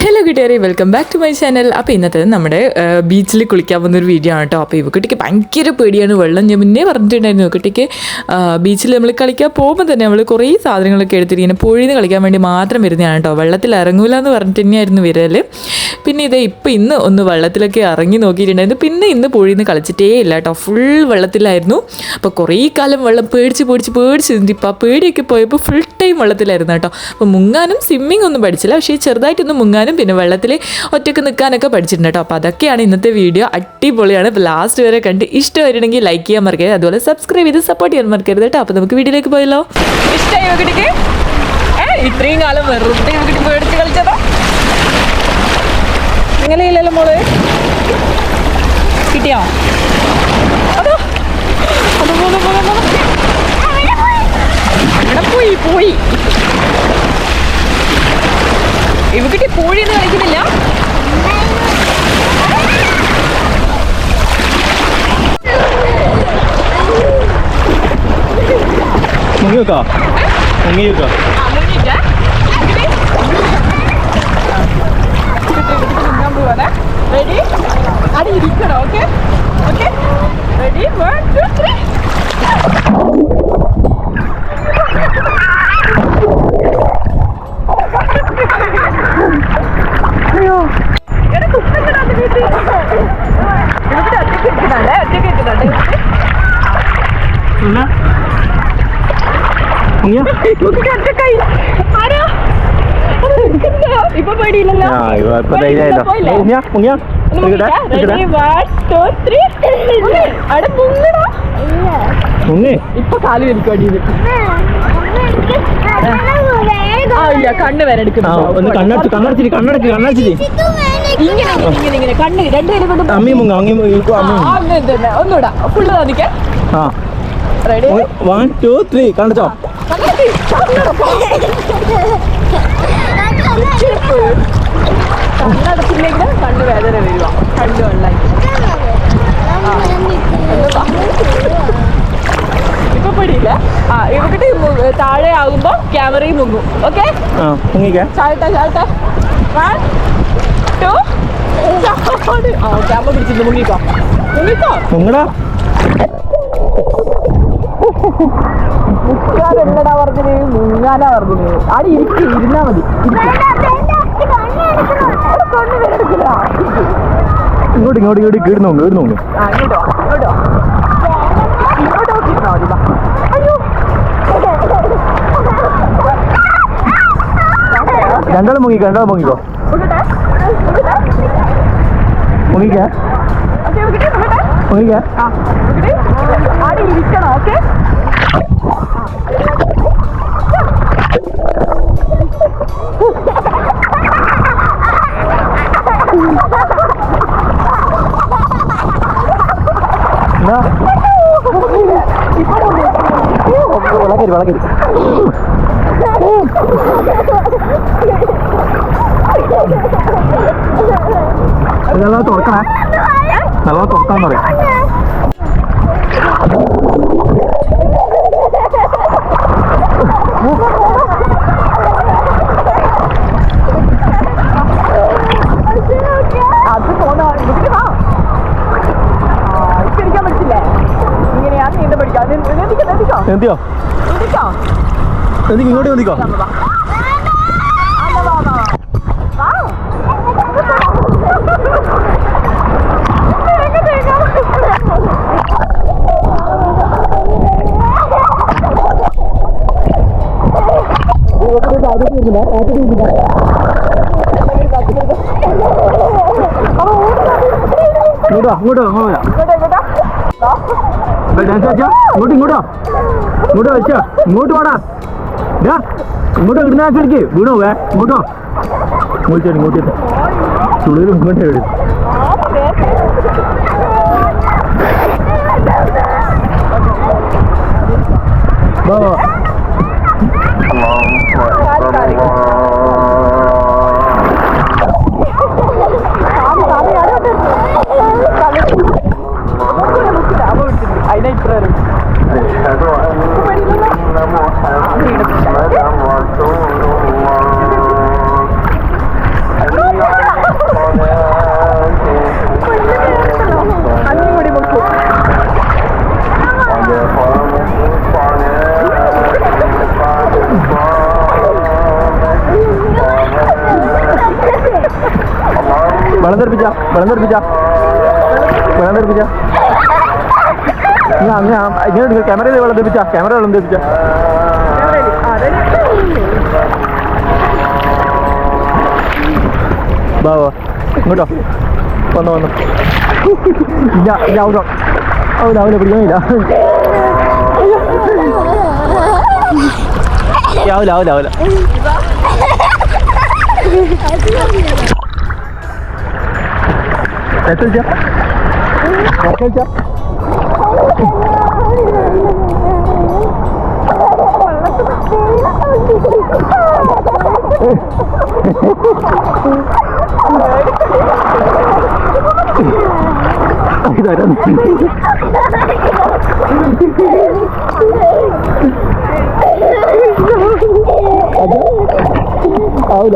Hello കൂട്ടുകാരെ, welcome back to my channel. അപ്പോൾ ഇന്നത്തെ നമ്മുടെ ബീച്ചിൽ കുളിക്കാൻ പോകുന്നൊരു വീഡിയോ ആണ് കേട്ടോ. അപ്പോൾ ഇവക്കുട്ടിക്ക് ഭയങ്കര പേടിയാണ് വെള്ളം. ഞാൻ മുന്നേ പറഞ്ഞിട്ടുണ്ടായിരുന്നു, ഇവക്കുട്ടിക്ക് ബീച്ചിൽ നമ്മൾ കളിക്കാൻ പോകുമ്പോൾ തന്നെ നമ്മൾ കുറേ സാധനങ്ങളൊക്കെ എടുത്തിരിക്കുന്നത് പുഴയിൽ കളിക്കാൻ വേണ്ടി മാത്രം വരുന്നതാണ് കേട്ടോ. വെള്ളത്തിൽ ഇറങ്ങൂല എന്ന് പറഞ്ഞിട്ട് തന്നെയായിരുന്നു വരൽ. പിന്നെ ഇന്ന് ഒന്ന് വെള്ളത്തിലൊക്കെ ഇറങ്ങി നോക്കിയിട്ടുണ്ടായിരുന്നു. പിന്നെ ഇന്ന് പുഴയിൽ നിന്ന് കളിച്ചിട്ടേ ഇല്ല കേട്ടോ, ഫുൾ വെള്ളത്തിലായിരുന്നു. അപ്പോൾ കുറേ കാലം വെള്ളം പേടിച്ച് ഇപ്പോൾ ആ പേടിയൊക്കെ പോയപ്പോൾ ഫുൾ ടൈം വെള്ളത്തിലായിരുന്നു കേട്ടോ. അപ്പോൾ മുങ്ങാനും സ്വിമ്മിങ് ഒന്നും പഠിച്ചില്ല, പക്ഷേ ചെറുതായിട്ടൊന്ന് മുങ്ങാനും പിന്നെ വെള്ളത്തിൽ ഒറ്റയ്ക്ക് നിൽക്കാനൊക്കെ പഠിച്ചിട്ടുണ്ട് കേട്ടോ. അപ്പോൾ അതൊക്കെയാണ് ഇന്നത്തെ വീഡിയോ. അടിപൊളിയാണ്. അപ്പോൾ ലാസ്റ്റ് വരെ കണ്ട് ഇഷ്ടമായിരുന്നെങ്കിൽ ലൈക്ക് ചെയ്യാൻ മറക്കരുത്, അതുപോലെ സബ്സ്ക്രൈബ് ചെയ്ത് സപ്പോർട്ട് ചെയ്യാൻ മറക്കരുത് കേട്ടോ. അപ്പോൾ നമുക്ക് വീഡിയോയിലേക്ക് പോയല്ലോ. ഇഷ്ടമായി ഇവക്കിട്ടിക്ക്? ഇത്രയും കാലം വെറുതെ ഇവക്കിട്ട് പേടിച്ച് കളിച്ചതാ. അങ്ങനെയില്ലല്ലോ മോള്, കിട്ടിയോ? അതോ അങ്ങനെ പോയി ഇവക്കിട്ട് പൂഴിന്ന് കളിക്കുന്നില്ല. റെഡി? അടി ഇരിക്കണം. Okay okay, ready? 1 2 3. ഇപ്പൊ പേടിയില്ലല്ലോ. ഇപ്പൊ കാല് വലിക്കും അടിയിൽ. ഇല്ല, കണ്ണ് വരെ എടുക്കുന്നു. ഇങ്ങനെ കണ്ണ് രണ്ടുപേരും ഒന്നുകൂടാ ഫുള്ള് തോന്നിക്കാൻ. റെഡി? 1 2 3 കണ്ടോ? കണ്ണടച്ചില്ലെങ്കിൽ കണ്ണ് വേദന വരുക. കണ്ണ് വെള്ളായി. ഇപ്പൊ പേടിയില്ല. ഇവക്കിട്ട് താഴെ ആകുമ്പോ ക്യാമറയും മുങ്ങും. ഓക്കെ, ചായട്ടെ 1 2. ക്യാമറ പിടിച്ചിട്ട് മുങ്ങിക്കോ. മുക്കാലെല്ലടാ പറഞ്ഞത്, മുങ്ങാനാ പറഞ്ഞത്. ആടെ ഇരുന്നാ മതി. ഇങ്ങോട്ട് കീടുന്നു. രണ്ടാളും മുങ്ങിക്കോ. ആടെ ഇരിക്കണം. ഓക്കെ, വളക്കരി നല്ല തുറക്കണേ, നല്ല തുറക്കാന്ന് പറയും. അത് തോന്നാ ഇരിക്കാൻ പറ്റില്ലേ? ഇങ്ങനെയാ നീന്ത പഠിക്കാം. എന്തിയോ ഇങ്ങോട്ട് വന്നിക്കോ. ഇങ്ങോട്ട് വെച്ചോ. ഇങ്ങോട്ട് വാടാ. ഇങ്ങോട്ട് ഇടുന്നടിക്ക് വീണോ. ഇങ്ങോട്ടോ ഇങ്ങോട്ട് ചുള്ളിൽ ഇങ്ങോട്ടേ വിടും. വെള്ളം തെറിപ്പിച്ച ഇങ്ങനെ ക്യാമറ വെള്ളം തെറിപ്പിച്ച ബാവോ ഇങ്ങോട്ടോ വന്നോ ഇല്ല അവനെ പിടിക്കുന്നില്ല ആവില്ല ആവില്ല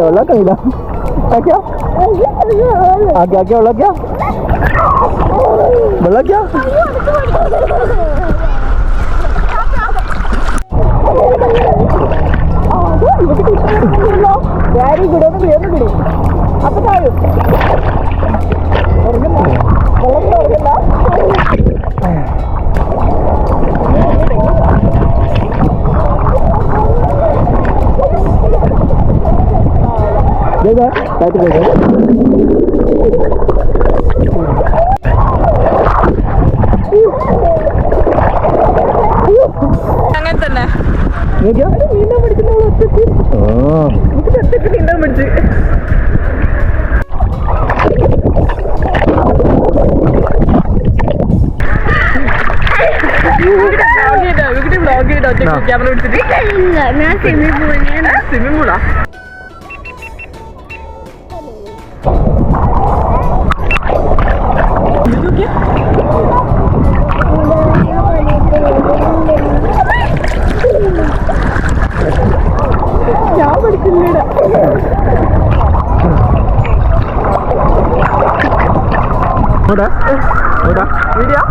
വെള്ളാക്കില്ല വെള്ളാക്കിയ വെരി ഗുഡ് ഒന്ന് പിടി അപ്പൊ താഴും അങ്ങനെ തന്നെ നീന്താൻ പഠിക്കുന്ന നീന്താൻ പഠിച്ച് ക്യാമറ പിടിച്ചിട്ട് സ്വിമ്മിംഗ് പൂളാ ഞാൻ പഠിക്കുന്നില്ല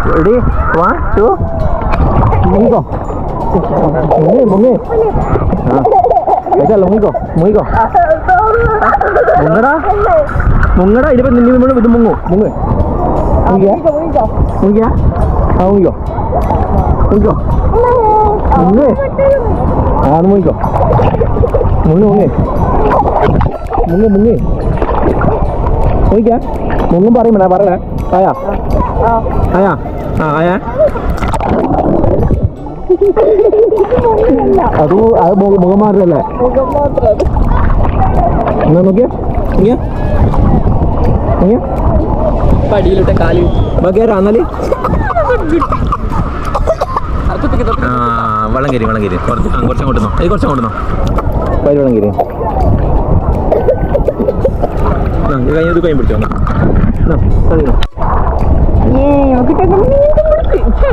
ready 1 2 മുങ്ങിക്കോ മുങ്ങടാ ഇതിപ്പോ ഇത് മുങ്ങിക്കോ മുങ്ങും പറയണേ ആയാ അത് മുഖം മാത്രല്ലേ എന്നാ നോക്കിയാ പടിയിലിട്ട കാലി എന്നാല് വെള്ളം കയറി കുറച്ചങ്ങോട്ടുന്നോ കുറച്ചങ്ങോട്ടുന്നോ വെള്ളം കയറി കഴിഞ്ഞത് കൈ പിടിച്ചോ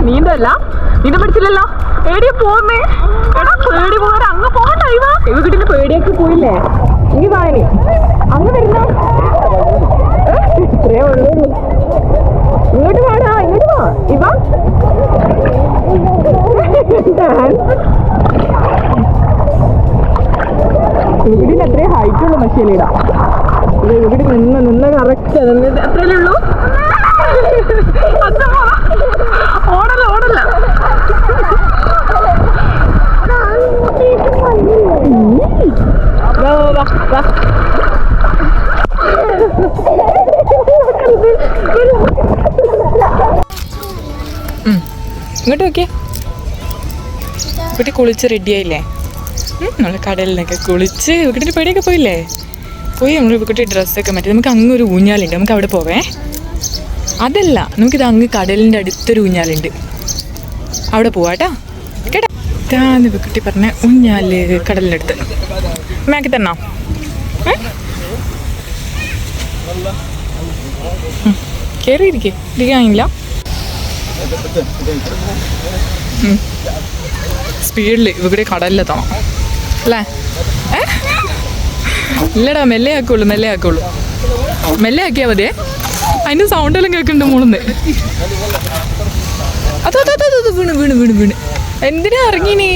നീന്തല്ല നീന്ത പഠിച്ചില്ലല്ലോ എടിയ പോന്നേ എടാ പേടി പോകാൻ അങ്ങ് പോകണ്ട ഇവ കിട്ടിന്റെ പേടിയൊക്കെ പോയില്ലേ ഈ വായന അങ്ങ് വരുന്ന ഇത്രേ ഉള്ളൂ ഇങ്ങോട്ട് വാടാ ഇങ്ങോട്ട് വാ ഇവ ഇവിടെ അത്രയും ഹൈറ്റുള്ള മനുഷ്യനിടാ ഇവിടെ നിന്ന് കറക്റ്റ് അത്രയല്ലേ ഉള്ളൂ ഓടല്ല ഇങ്ങോട്ട് നോക്കിയേ ഇവിടെ കുളിച്ച് റെഡിയായില്ലേ നമ്മൾ കടലിലൊക്കെ കുളിച്ച് ഇവിടെ പേടിയൊക്കെ പോയില്ലേ നമ്മൾ ഇവിടെ ഡ്രസ്സൊക്കെ മാറ്റി നമുക്ക് അങ്ങൊരു ഊഞ്ഞാലുണ്ട് നമുക്ക് അവിടെ പോവേ അതല്ല നമുക്കിത് അങ്ങ് കടലിൻ്റെ അടുത്തൊരു ഊഞ്ഞാലുണ്ട് അവിടെ പോവാട്ടാ കേട്ടാ ഇതാന്ന് കുട്ടി പറഞ്ഞ ഊഞ്ഞാല് കടലിൻ്റെ അടുത്ത് മാക്കി തന്നോ കയറിയിരിക്കേ ഇരിക്കാനില്ല സ്പീഡിൽ ഇവിടെ കടലിലെത്തണം അല്ലേ ഇല്ലടാ മെല്ലെ ആക്കുള്ളൂ മെല്ലെ ആക്കിയാൽ മതിയേ അതിൻ്റെ സൗണ്ടെല്ലാം കേൾക്കുന്നുണ്ട് മൂളന്ന് അതോ വീണ് എന്തിനാ ഇറങ്ങിനീ